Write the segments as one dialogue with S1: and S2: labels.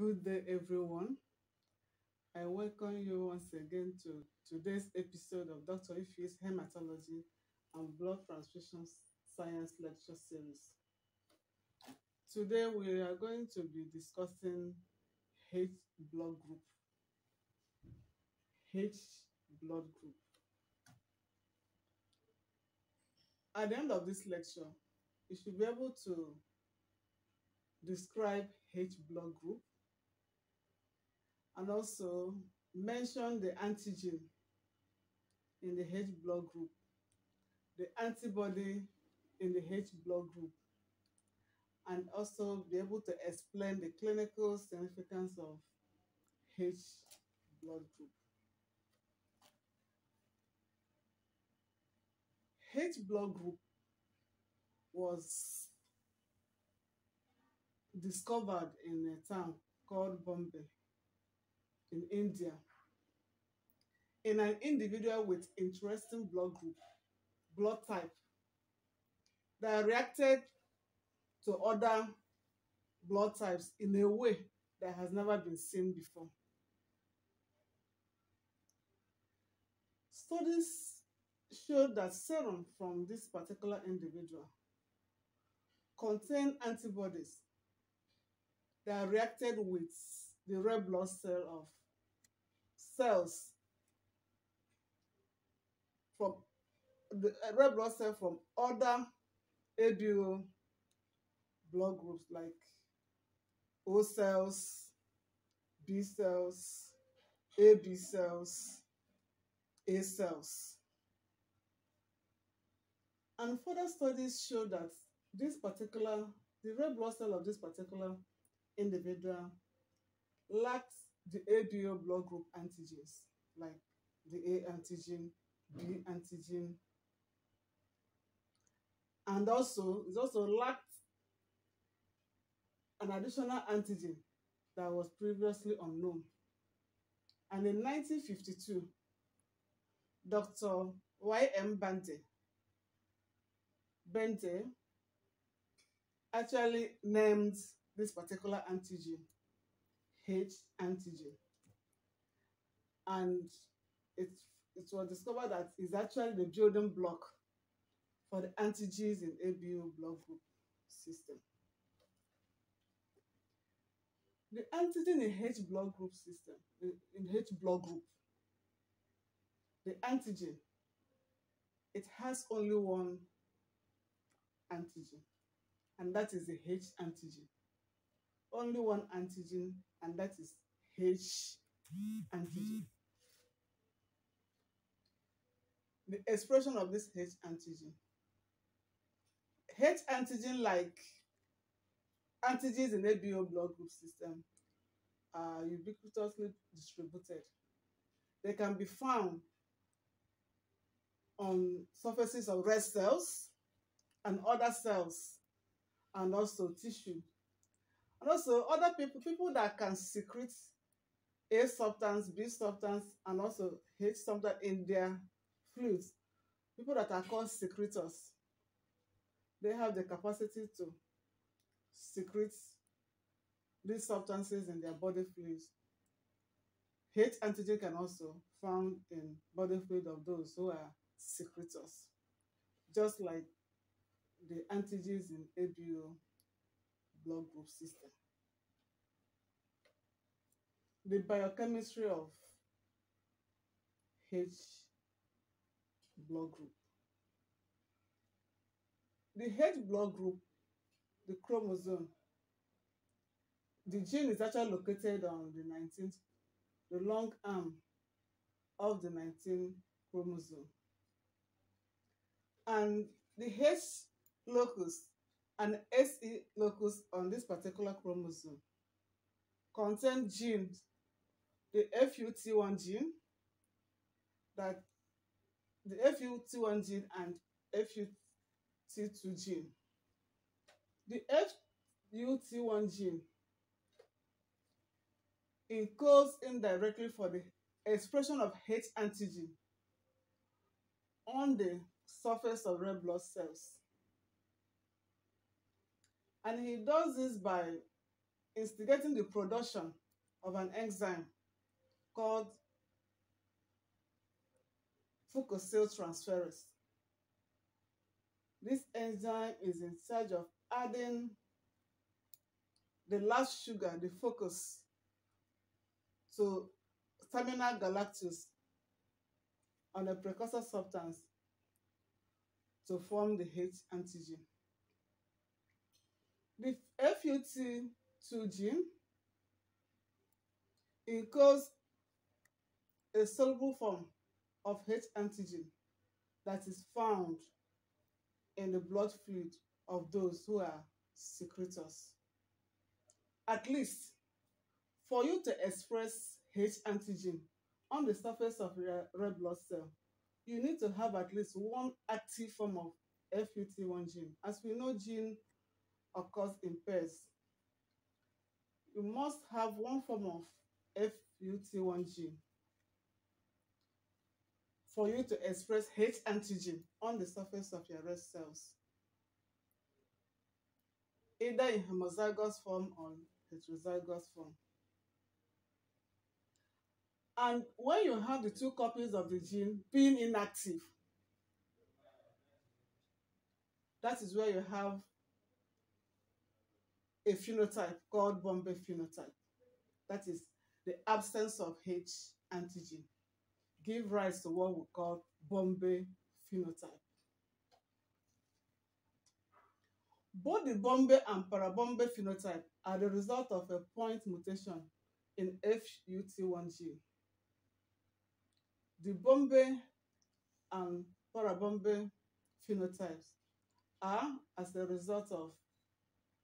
S1: Good day, everyone. I welcome you once again to today's episode of Dr. Ify's Hematology and Blood Transfusion Science Lecture Series. Today, we are going to be discussing H blood group. H blood group. At the end of this lecture, you should be able to describe H blood group and also mention the antigen in the H blood group, the antibody in the H blood group, and also be able to explain the clinical significance of H blood group. H blood group was discovered in a town called Bombay in India in an individual with interesting blood group, blood type, that reacted to other blood types in a way that has never been seen before. Studies showed that serum from this particular individual contained antibodies that reacted with the red blood cell of cells from the red blood cell from other ABO blood groups like O cells, B cells, AB cells, A cells. And further studies show that the red blood cell of this particular individual lacked the ABO blood group antigens, like the A antigen, B antigen, and it also lacked an additional antigen that was previously unknown. And in 1952, Dr. Y.M. Bente actually named this particular antigen H antigen, and it was discovered that it's actually the building block for the antigens in ABO blood group system. The antigen in H blood group system, in H blood group, the antigen, it has only one antigen, and that is the H antigen. Only one antigen, and that is H antigen. The expression of this H antigen, like antigens in ABO blood group system, are ubiquitously distributed. They can be found on surfaces of red cells and other cells, and also tissue. And also other people that can secrete A substance, B substance, and also H substance in their fluids, people that are called secretors, they have the capacity to secrete these substances in their body fluids. H antigen can also be found in body fluid of those who are secretors, just like the antigens in ABO blood group system. The biochemistry of H blood group. The H blood group, the chromosome, the gene is actually located on the long arm of the 19th chromosome. And the H locus and SE locus on this particular chromosome contain genes, the FUT1 gene, that the FUT1 gene and FUT2 gene. The FUT1 gene encodes indirectly for the expression of H antigen on the surface of red blood cells. And he does this by instigating the production of an enzyme called fucosyltransferase. This enzyme is in charge of adding the last sugar, the fucus, to terminal galactose on a precursor substance to form the H antigen. The FUT2 gene encodes a soluble form of H antigen that is found in the blood fluid of those who are secretors. At least, for you to express H antigen on the surface of your red blood cell, you need to have at least one active form of FUT1 gene. As we know, gene occurs in pairs. You must have one form of FUT1 gene for you to express H antigen on the surface of your red cells, either in homozygous form or heterozygous form. And when you have the two copies of the gene being inactive, that is where you have a phenotype called Bombay phenotype. That is the absence of H antigen give rise to what we call Bombay phenotype. Both the Bombay and para-Bombay phenotype are the result of a point mutation in FUT1 gene. The Bombay and para-Bombay phenotypes are as a result of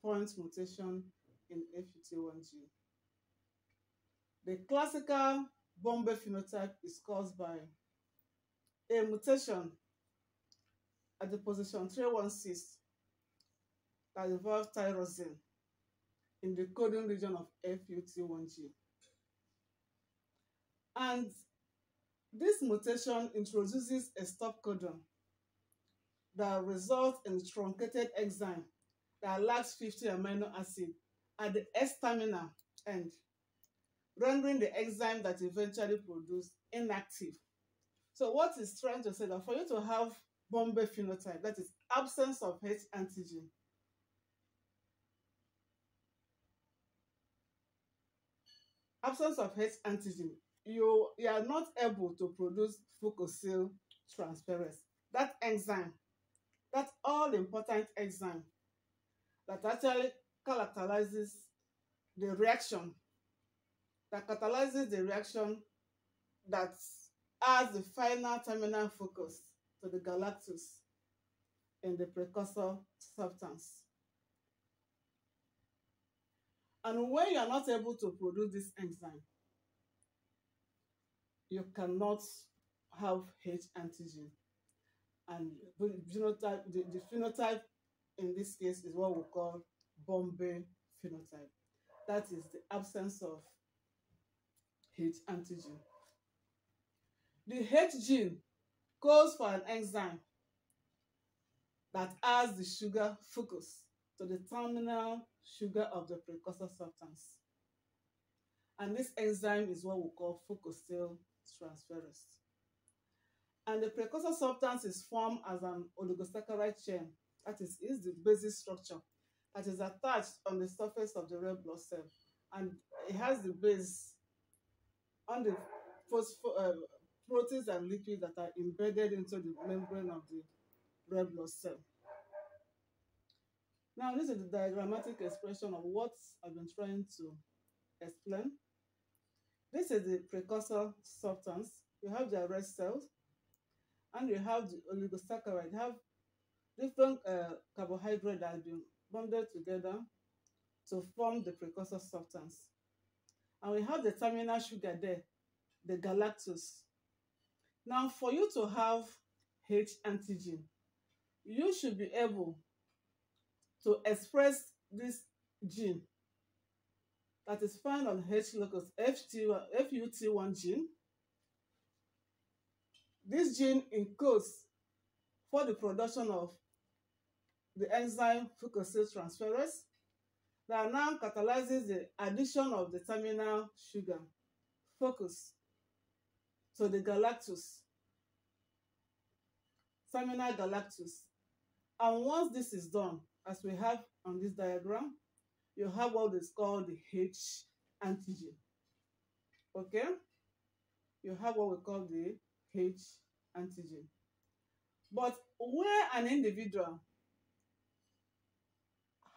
S1: point mutation in FUT1 gene. The classical Bombay phenotype is caused by a mutation at the position 316 that involves tyrosine in the coding region of FUT1 gene. And this mutation introduces a stop codon that results in truncated enzyme that lacks 50 amino acid at the S-terminal end, rendering the enzyme that eventually produced inactive. So what is trying to say that for you to have Bombay phenotype, that is absence of H antigen, you are not able to produce fucosyltransferase. That enzyme, that all-important enzyme that actually characterizes the reaction, that catalyzes the reaction that adds the final terminal focus to the galactose in the precursor substance. And when you are not able to produce this enzyme, you cannot have H antigen. And the phenotype in this case is what we call Bombay phenotype. That is the absence of H antigen. The H gene codes for an enzyme that adds the sugar fucus to the terminal sugar of the precursor substance. And this enzyme is what we call fucosyltransferase. And the precursor substance is formed as an oligosaccharide chain, that is the basic structure that is attached on the surface of the red blood cell. And it has the base on the proteins and lipids that are embedded into the membrane of the red blood cell. Now, this is the diagrammatic expression of what I've been trying to explain. This is the precursor substance. You have the red cells, and you have the oligosaccharide. You have different carbohydrates that have been bonded together to form the precursor substance. And we have the terminal sugar there, the galactose. Now, for you to have H antigen, you should be able to express this gene that is found on H locus, FUT1 gene. This gene encodes for the production of the enzyme fucosyltransferase, that now catalyzes the addition of the terminal sugar focus to the galactose, terminal galactose. And once this is done, as we have on this diagram, you have what is called the H antigen. Okay? You have what we call the H antigen. But where an individual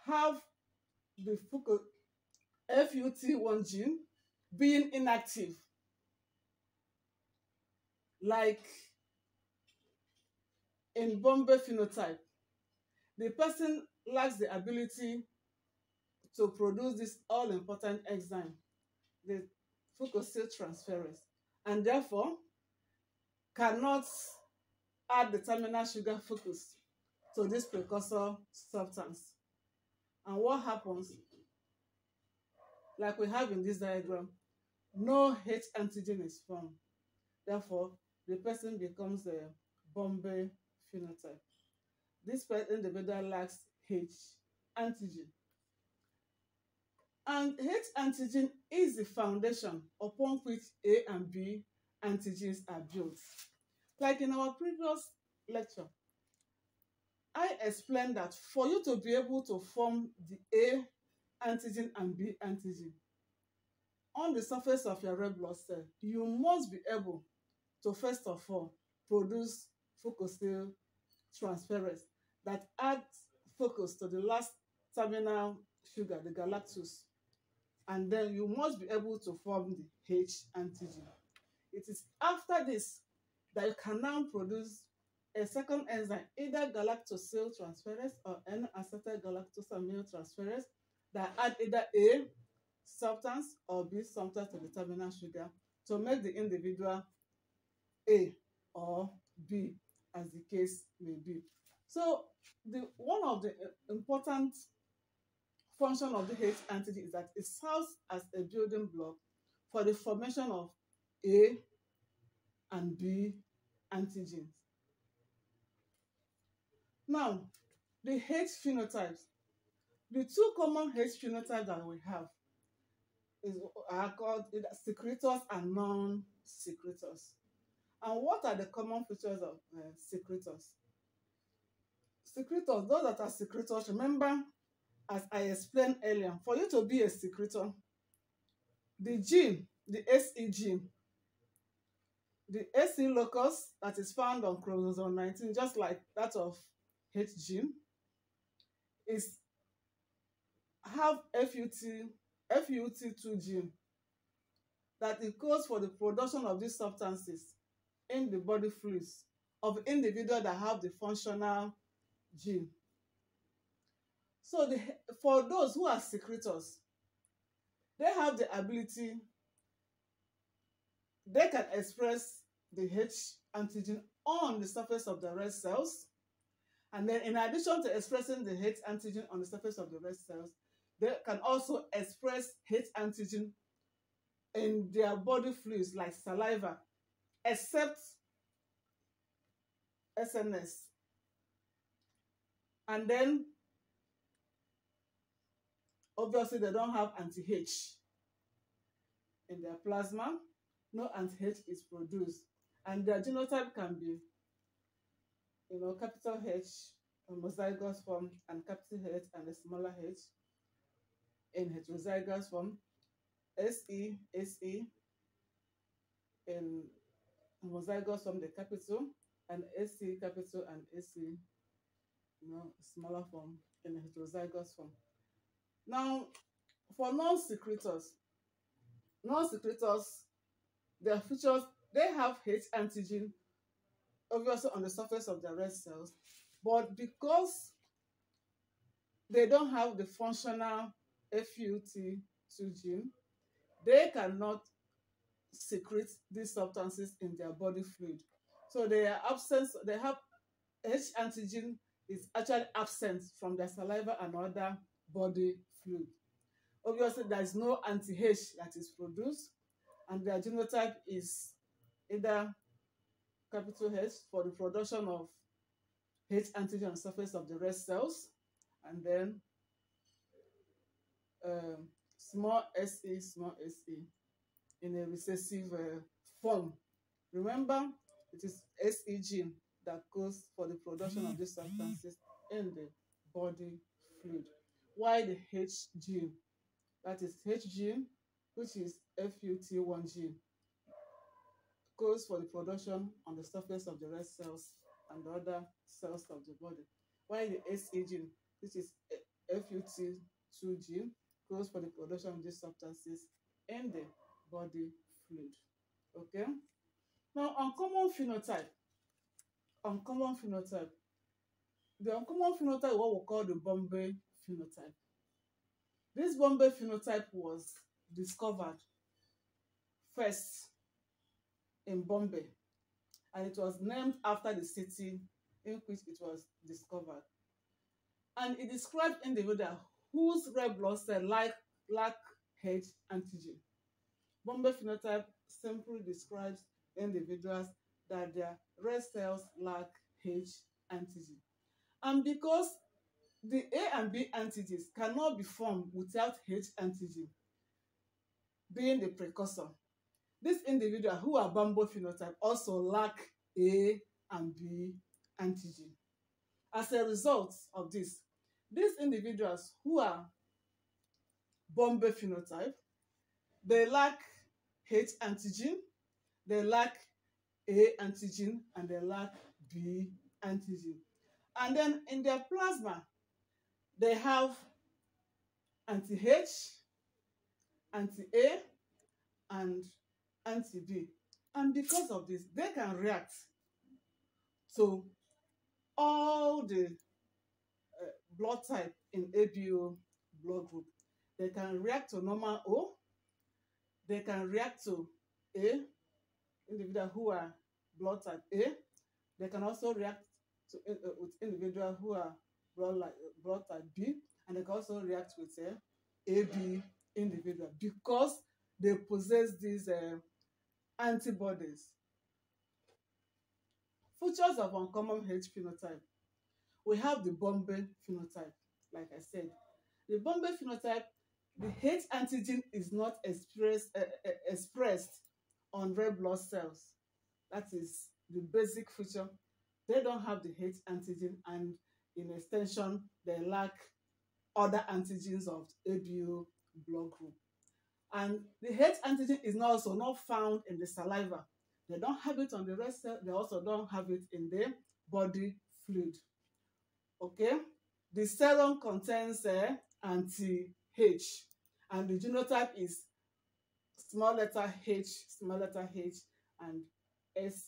S1: have the FUT1 gene being inactive, like in Bombay phenotype, the person lacks the ability to produce this all-important enzyme, the fucosyltransferase, and therefore cannot add the terminal sugar focus to this precursor substance. And what happens, like we have in this diagram, no H antigen is formed. Therefore, the person becomes a Bombay phenotype. This individual lacks H antigen. And H antigen is the foundation upon which A and B antigens are built. Like in our previous lecture, I explained that for you to be able to form the A antigen and B antigen on the surface of your red blood cell, you must be able to first of all produce fucosyltransferase that adds focus to the last terminal sugar, the galactose. And then you must be able to form the H antigen. It is after this that you can now produce a second enzyme, either galactosyltransferase or N-acetylgalactosamine that add either A substance or B substance to the terminal sugar to make the individual A or B, as the case may be. So one of the important function of the H antigen is that it serves as a building block for the formation of A and B antigens. Now, the H phenotypes. The two common H phenotypes that we have are called secretors and non-secretors. And what are the common features of secretors? Secretors, those that are secretors, remember, as I explained earlier, for you to be a secretor, the gene, the SE gene, the SE locus that is found on chromosome 19, just like that of H gene, have FUT2 gene that encodes for the production of these substances in the body fluids of individuals that have the functional gene. So for those who are secretors, they have the ability, they can express the H antigen on the surface of the red cells. And then in addition to expressing the H antigen on the surface of the red cells, they can also express H antigen in their body fluids like saliva, except SNS. And then obviously they don't have anti-H in their plasma. No anti-H is produced. And their genotype can be, capital H, homozygous form, and capital H and a smaller h. In heterozygous form, SE, in homozygous form, the capital, and SC capital and SC, smaller form in heterozygous form. Now, for non-secretors, their features, they have H antigen, obviously on the surface of the red cells, but because they don't have the functional FUT2 gene, they cannot secrete these substances in their body fluid. So they have H antigen is actually absent from their saliva and other body fluid. Obviously, there is no anti-H that is produced, and their genotype is either capital H for the production of H antigen on the surface of the red cells, and then small se in a recessive form. Remember, it is Se gene that goes for the production of these substances in the body fluid. While the H gene, that is H gene, which is FUT1 gene, goes for the production on the surface of the red cells and the other cells of the body. While the Se gene, which is FUT2 gene, goes for the production of these substances in the body fluid. Okay? Now, uncommon phenotype. Uncommon phenotype. The uncommon phenotype is what we call the Bombay phenotype. This Bombay phenotype was discovered first in Bombay, and it was named after the city in which it was discovered. And it described individuals whose red blood cells lack H antigen. Bombay phenotype simply describes individuals that their red cells lack H antigen. And because the A and B antigens cannot be formed without H antigen being the precursor, these individuals who are Bombay phenotype also lack A and B antigen. As a result of this, these individuals who are Bombay phenotype, they lack H antigen, they lack A antigen, and they lack B antigen. And then in their plasma, they have anti-H, anti-A, and anti-B. And because of this, they can react to all the blood type in ABO blood group. They can react to normal O. They can react to A, individuals who are blood type A. They can also react to with individuals who are blood type B, and they can also react with AB individual because they possess these antibodies. Features of uncommon H phenotype. We have the Bombay phenotype, like I said. The Bombay phenotype, the H antigen is not expressed on red blood cells. That is the basic feature. They don't have the H antigen, and in extension, they lack other antigens of ABO blood group. And the H antigen is also not found in the saliva. They don't have it on the red cell. They also don't have it in the body fluid. Okay? The serum contains anti-H, and the genotype is small letter H, and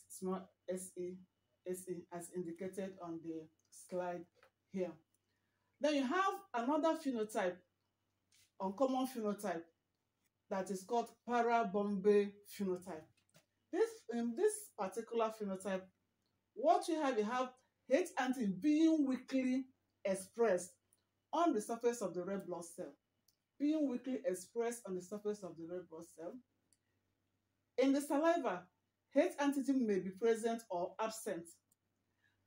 S1: small se, as indicated on the slide here. Then you have another phenotype, uncommon phenotype, that is called para-Bombay phenotype. In this particular phenotype, what you have H antigen being weakly expressed on the surface of the red blood cell. Being weakly expressed on the surface of the red blood cell. In the saliva, H antigen may be present or absent,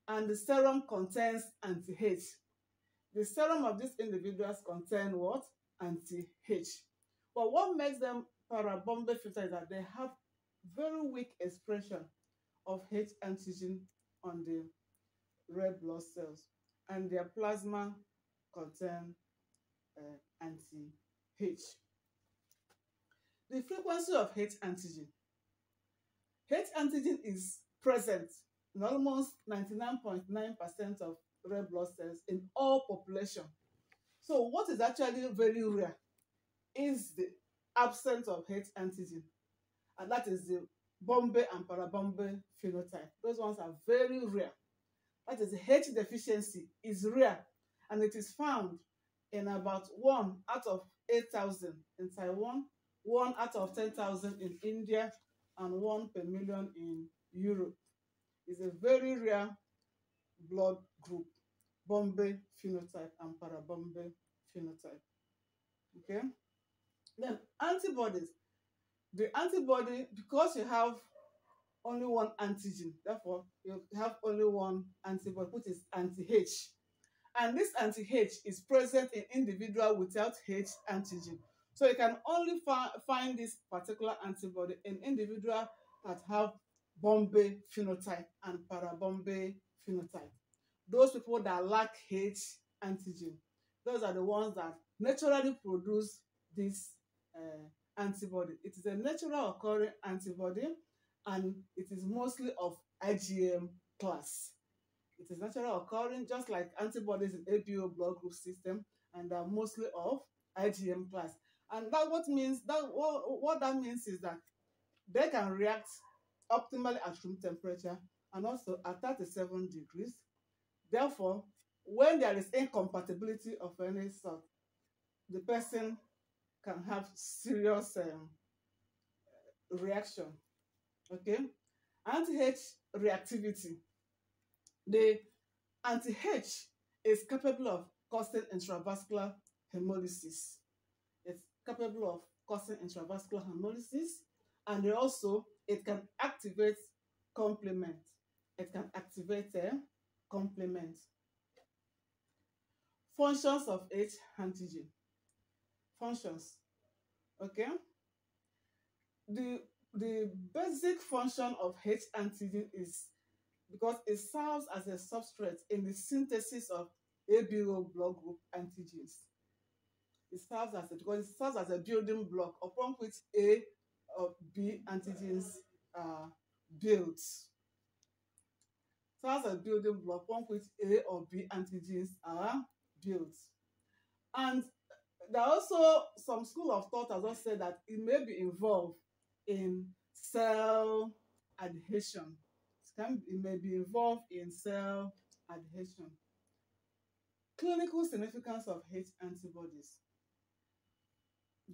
S1: and the serum contains anti-H. The serum of these individuals contain what? Anti-H. But what makes them para-Bombay phenotype is that they have very weak expression of H antigen on the red blood cells, and their plasma contain anti-H. The frequency of H antigen. H antigen is present in almost 99.9% of red blood cells in all population. So what is actually very rare is the absence of H antigen, and that is the Bombay and para-Bombay phenotype. Those ones are very rare. That is, the H deficiency is rare, and it is found in about 1 out of 8,000 in Taiwan, 1 out of 10,000 in India, and 1 per million in Europe. It's a very rare blood group, Bombay phenotype and para-Bombay phenotype. Okay? Then antibodies. The antibody, because you have only one antigen, therefore you have only one antibody, which is anti-H. And this anti-H is present in individual without H antigen. So you can only find this particular antibody in individual that have Bombay phenotype and para-Bombay phenotype. Those people that lack H antigen, those are the ones that naturally produce this antibody. It is a natural occurring antibody, and it is mostly of IgM class. It is naturally occurring, just like antibodies in ABO blood group system, and are mostly of IgM class. And that what that means is that they can react optimally at room temperature and also at 37 degrees. Therefore, when there is incompatibility of any sort, the person can have serious reaction. Okay, anti-H reactivity. The anti-H is capable of causing intravascular hemolysis. It's capable of causing intravascular hemolysis, and it can activate complement. It can activate a complement. Functions of H antigen. Functions. Okay. The basic function of H antigen is because it serves as a substrate in the synthesis of ABO blood group antigens. It serves as a building block upon which A or B antigens are built. Serves as a building block upon which A or B antigens are built. And there are also some school of thought has also said that it may be involved in cell adhesion. It may be involved in cell adhesion. Clinical significance of H antibodies.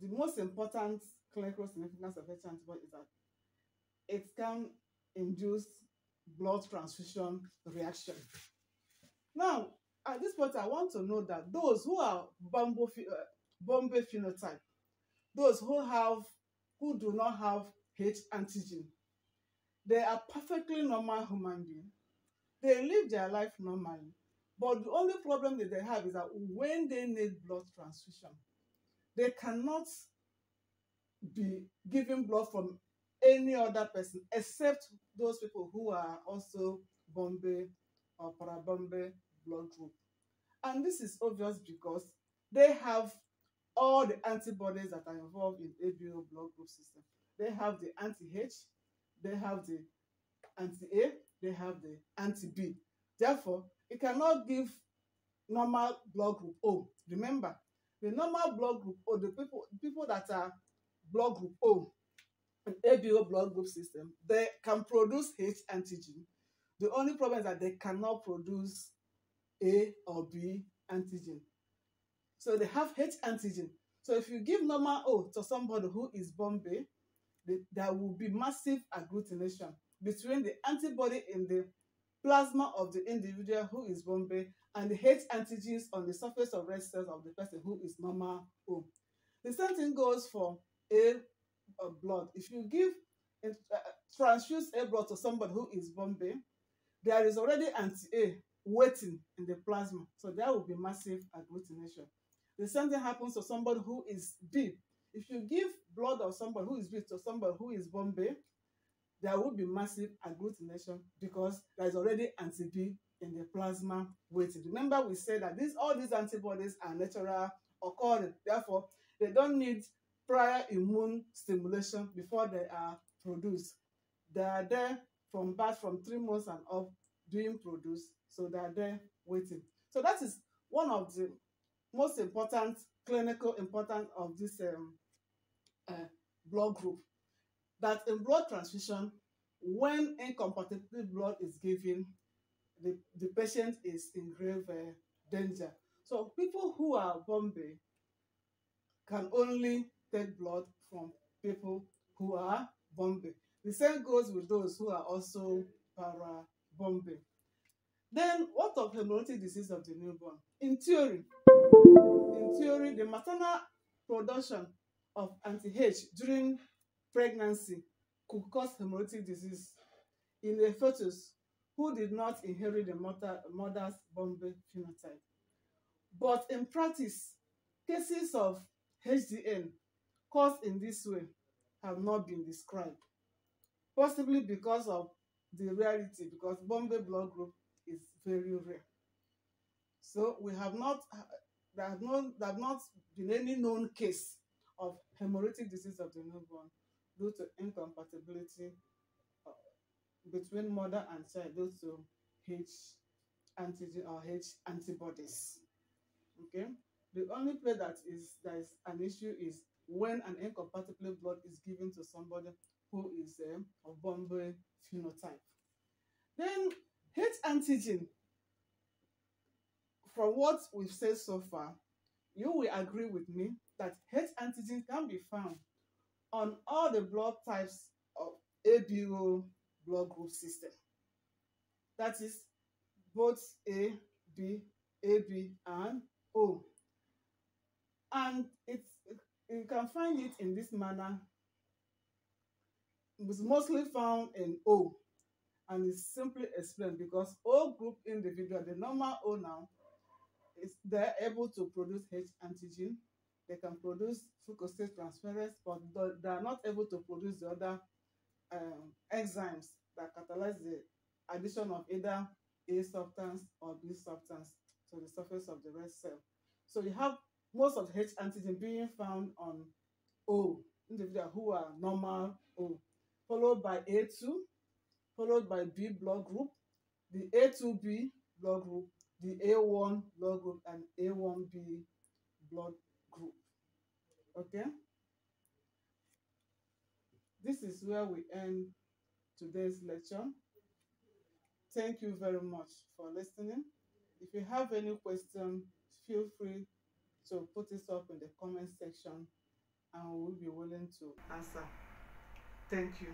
S1: The most important clinical significance of H antibodies is that it can induce blood transfusion reaction. Now, at this point, I want to know that those who are Bombay phenotype, those who do not have H antigen, they are perfectly normal human beings. They live their life normally. But the only problem that they have is that when they need blood transfusion, they cannot be given blood from any other person except those people who are also Bombay or para-Bombay blood group. And this is obvious because they have all the antibodies that are involved in ABO blood group system. They have the anti-H, they have the anti-A, they have the anti-B. Therefore, it cannot give normal blood group O. Remember, the normal blood group O, the people that are blood group O, an ABO blood group system, they can produce H antigen. The only problem is that they cannot produce A or B antigen. So they have H antigen. So if you give normal O to somebody who is Bombay, there will be massive agglutination between the antibody in the plasma of the individual who is Bombay and the H antigens on the surface of red cells of the person who is normal O. The same thing goes for A blood. If you transfuse A blood to somebody who is Bombay, there is already anti-A waiting in the plasma, so there will be massive agglutination. The same thing happens to somebody who is B. If you give blood of somebody who is B to somebody who is Bombay, there will be massive agglutination because there is already anti-B in the plasma waiting. Remember, we said that all these antibodies are natural occurring. Therefore, they don't need prior immune stimulation before they are produced. They are there from 3 months and up being produced, so they are there waiting. So that is one of the most important clinical importance of this blood group. That in blood transfusion, when incompatible blood is given, the patient is in grave danger. So people who are Bombay can only take blood from people who are Bombay. The same goes with those who are also para-Bombay. Then, what of hemolytic disease of the newborn? In theory, the maternal production of anti-H during pregnancy could cause hemolytic disease in a fetus who did not inherit the mother's Bombay phenotype. But in practice, cases of HDN caused in this way have not been described, possibly because of the rarity, because Bombay blood group is very rare. So we have not, there have not been any known case of hemorrhagic disease of the newborn due to incompatibility uh, between mother and child due to H antigen or H antibodies. Okay, the only place that is an issue is when an incompatible blood is given to somebody who is of Bombay phenotype. Then H antigen, from what we've said so far, you will agree with me that H antigen can be found on all the blood types of ABO blood group system. That is both A, B, AB, and O. And you can find it in this manner. It's mostly found in O, and it's simply explained because O group individual, the normal O now, is they're able to produce H antigen. They can produce fucostate transferase, but they are not able to produce the other enzymes that catalyze the addition of either A substance or B substance to the surface of the red cell. So you have most of H antigen being found on O, individuals who are normal O, followed by A2, followed by B blood group, the A2B blood group, the A1 blood group, and A1B blood group. Okay, this is where we end today's lecture. Thank you very much for listening. If you have any question, feel free to put it up in the comment section and we will be willing to answer. Thank you.